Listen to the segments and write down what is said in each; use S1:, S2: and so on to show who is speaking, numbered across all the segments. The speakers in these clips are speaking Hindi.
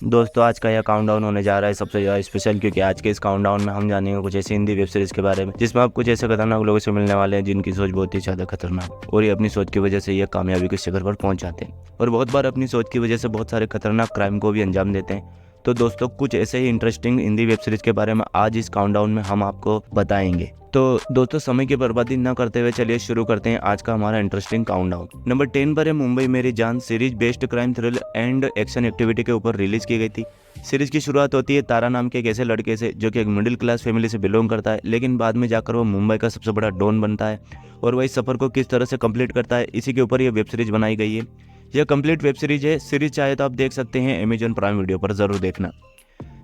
S1: दोस्तों आज का यह काउंटडाउन होने जा रहा है सबसे ज़्यादा स्पेशल, क्योंकि आज के इस काउंटडाउन में हम जानेंगे कुछ ऐसी हिंदी वेब सीरीज़ के बारे में जिसमें आप कुछ ऐसे खतरनाक लोगों से मिलने वाले हैं जिनकी सोच बहुत ही ज़्यादा खतरनाक, और ये अपनी सोच की वजह से ये कामयाबी के शिखर पर पहुंच जाते हैं और बहुत बार अपनी सोच की वजह से बहुत सारे खतरनाक क्राइम को भी अंजाम देते हैं। तो दोस्तों कुछ ऐसे ही इंटरेस्टिंग हिंदी वेब सीरीज़ के बारे में आज इस काउंटडाउन में हम आपको बताएंगे। तो दोस्तों समय की बर्बादी न करते हुए चलिए शुरू करते हैं आज का हमारा इंटरेस्टिंग काउंटडाउन। नंबर 10 पर है मुंबई मेरी जान। Series based crime thrill and action activity के ऊपर रिलीज की गई थी। सीरीज की शुरुआत होती है तारा नाम के एक ऐसे लड़के से जो कि एक मिडिल क्लास फैमिली से बिलोंग करता है, लेकिन बाद में जाकर वो मुंबई का सबसे बड़ा डॉन बनता है और वह इस सफर को किस तरह से कंप्लीट करता है, इसी के ऊपर यह वेब सीरीज बनाई गई है। यह कंप्लीट वेब सीरीज है। सीरीज चाहे तो आप देख सकते हैं अमेजॉन प्राइम वीडियो पर, जरूर देखना।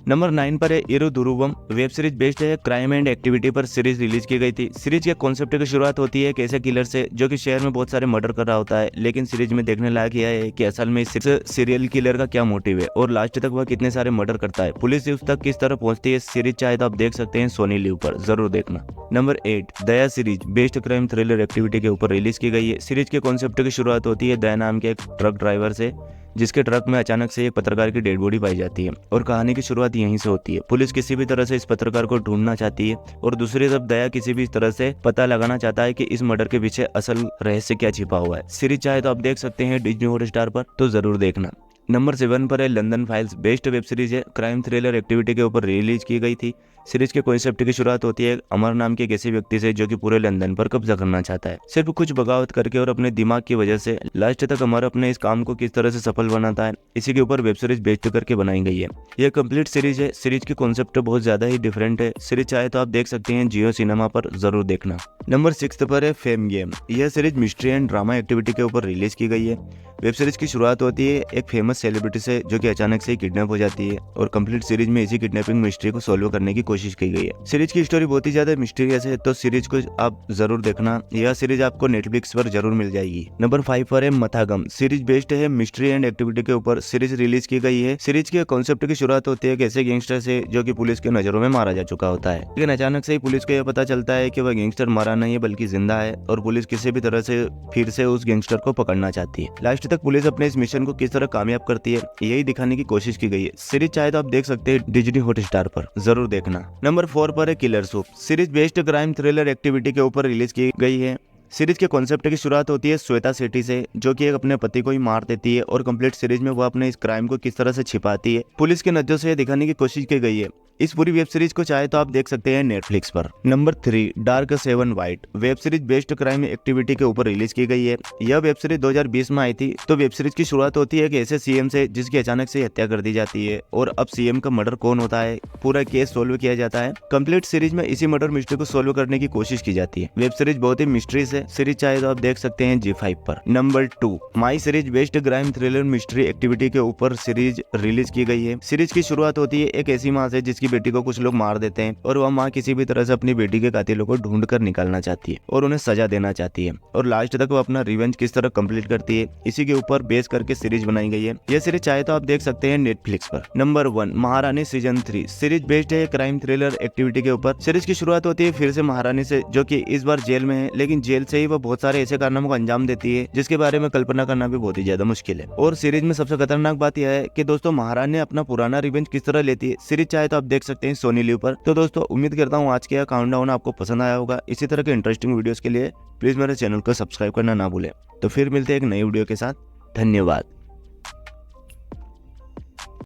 S1: नंबर 9 पर है इरु दुरुवम। वेब सीरीज बेस्ड है क्राइम एंड एक्टिविटी पर सीरीज रिलीज की गई थी। सीरीज के कॉन्सेप्ट की शुरुआत होती है एक ऐसे किलर से जो कि शहर में बहुत सारे मर्डर कर रहा होता है, लेकिन सीरीज में देखने लायक यह है कि असल में इस सीरियल किलर का क्या मोटिव है और लास्ट तक वह कितने सारे मर्डर करता है, पुलिस उस तक किस तरह पहुंचती है। सीरीज चाहे तो आप देख सकते हैं सोनी लिव पर, जरूर देखना। नंबर 8 दया series based crime thriller activity के ऊपर रिलीज की गई है। सीरीज के कॉन्सेप्ट की शुरुआत होती है दया नाम के एक ट्रक ड्राइवर से जिसके ट्रक में अचानक से एक पत्रकार की डेड बॉडी पाई जाती है और कहानी की शुरुआत यहीं से होती है। पुलिस किसी भी तरह से इस पत्रकार को ढूंढना चाहती है और दूसरी तरफ दया किसी भी तरह से पता लगाना चाहता है कि इस मर्डर के पीछे असल रहस्य क्या छिपा हुआ है। सीरीज चाहे तो आप देख सकते हैं डिज्नी हॉटस्टार पर, तो जरूर देखना। नंबर 7 पर है London files. Best web series है क्राइम थ्रिलर एक्टिविटी के ऊपर रिलीज की गई थी। सीरीज के कॉन्सेप्ट की शुरुआत होती है अमर नाम के एक ऐसे व्यक्ति से जो कि पूरे लंदन पर कब्जा करना चाहता है, सिर्फ कुछ बगावत करके और अपने दिमाग की वजह से। लास्ट तक अमर अपने इस काम को किस तरह से सफल बनाता है, इसी के ऊपर वेब सीरीज बेस्ड करके बनाई गई है। यह कंप्लीट सीरीज है। सीरीज की कॉन्सेप्ट बहुत ज्यादा ही डिफरेंट है। सीरीज चाहे तो आप देख सकते हैं जियो सिनेमा पर, जरूर देखना। नंबर 6 पर है फेम गेम। यह series mystery and drama activity के ऊपर रिलीज की गई है। वेब सीरीज की शुरुआत होती है एक फेमस सेलिब्रिटी से जो कि अचानक से किडनैप हो जाती है और कंप्लीट सीरीज में इसी किडनैपिंग मिस्ट्री को सॉल्व करने की कोशिश की गई है। सीरीज की स्टोरी बहुत ही ज्यादा मिस्टीरियस है, तो सीरीज को आप जरूर देखना। यह सीरीज आपको नेटफ्लिक्स पर जरूर मिल जाएगी। नंबर 5 पर है मथागम। सीरीज बेस्ड है मिस्ट्री एंड एक्टिविटी के ऊपर सीरीज रिलीज की गई है। सीरीज के कॉन्सेप्ट की शुरुआत होती है एक ऐसे गैंगस्टर से जो कि पुलिस के नजरों में मारा जा चुका होता है, लेकिन अचानक से ही पुलिस को यह पता चलता है कि वह गैंगस्टर मरा नहीं है बल्कि जिंदा है और पुलिस किसी भी तरह से फिर से उस गैंगस्टर को पकड़ना चाहती है। लास्ट तक पुलिस अपने इस मिशन को किस तरह कामयाब करती है यही दिखाने की कोशिश की गई है। सीरीज चाहे तो आप देख सकते हैं डिज्नी हॉटस्टार पर, जरूर देखना। नंबर 4 पर है killer soup. Series based crime thriller activity के ऊपर रिलीज की गई है। सीरीज के कॉन्सेप्ट की शुरुआत होती है श्वेता सेठी से जो कि एक अपने पति को ही मार देती है और कंप्लीट सीरीज में वो अपने इस क्राइम को किस तरह से छिपाती है, पुलिस के नजरों से दिखाने की कोशिश की गई है। इस पूरी वेब सीरीज को चाहे तो आप देख सकते हैं नेटफ्लिक्स पर। Number 3 dark 7 white. Web series based crime activity के ऊपर रिलीज की गई है। यह वेब सीरीज 2020 में आई थी। तो वेब सीरीज की शुरुआत होती है एक ऐसे सीएम से जिसकी अचानक से हत्या कर दी जाती है और अब सीएम का मर्डर कौन होता है पूरा केस सोल्व किया जाता है। कंप्लीट सीरीज में इसी मर्डर मिस्ट्री को सोल्व करने की कोशिश की जाती है। वेब सीरीज बहुत ही मिस्ट्रीज है। सीरीज चाहे तो आप देख सकते हैं G5 पर। नंबर 2 माई series based crime thriller mystery activity के ऊपर सीरीज रिलीज की गई है। सीरीज की शुरुआत होती है एक ऐसी माँ से जिसकी बेटी को कुछ लोग मार देते हैं और वह माँ किसी भी तरह से अपनी बेटी के कातिलों को ढूंढ कर निकालना चाहती है और उन्हें सजा देना चाहती है और लास्ट तक वो अपना रिवेंज किस तरह कंप्लीट करती है, इसी के ऊपर बेस करके सीरीज बनाई गई है। यह सीरीज चाहे तो आप देख सकते हैं नेटफ्लिक्स पर। नंबर 1 महारानी सीजन 3। सीरीज बेस्ड है क्राइम थ्रिलर एक्टिविटी के ऊपर। सीरीज की शुरुआत होती है फिर से महारानी से जो कि इस बार जेल में है, लेकिन जेल से ही वह बहुत सारे ऐसे कारनामों को अंजाम देती है जिसके बारे में कल्पना करना भी बहुत ही ज्यादा मुश्किल है। और सीरीज में सबसे खतरनाक बात यह है कि दोस्तों महारानी अपना पुराना रिवेंज किस तरह लेती है। सीरीज चाहे तो आप देख सकते हैं सोनी लिव पर। तो दोस्तों उम्मीद करता हूँ आज के काउंटडाउन आपको पसंद आया होगा। इसी तरह के इंटरेस्टिंग वीडियोस के लिए प्लीज मेरे चैनल को सब्सक्राइब करना ना भूलें। तो फिर मिलते हैं एक नई वीडियो के साथ। धन्यवाद।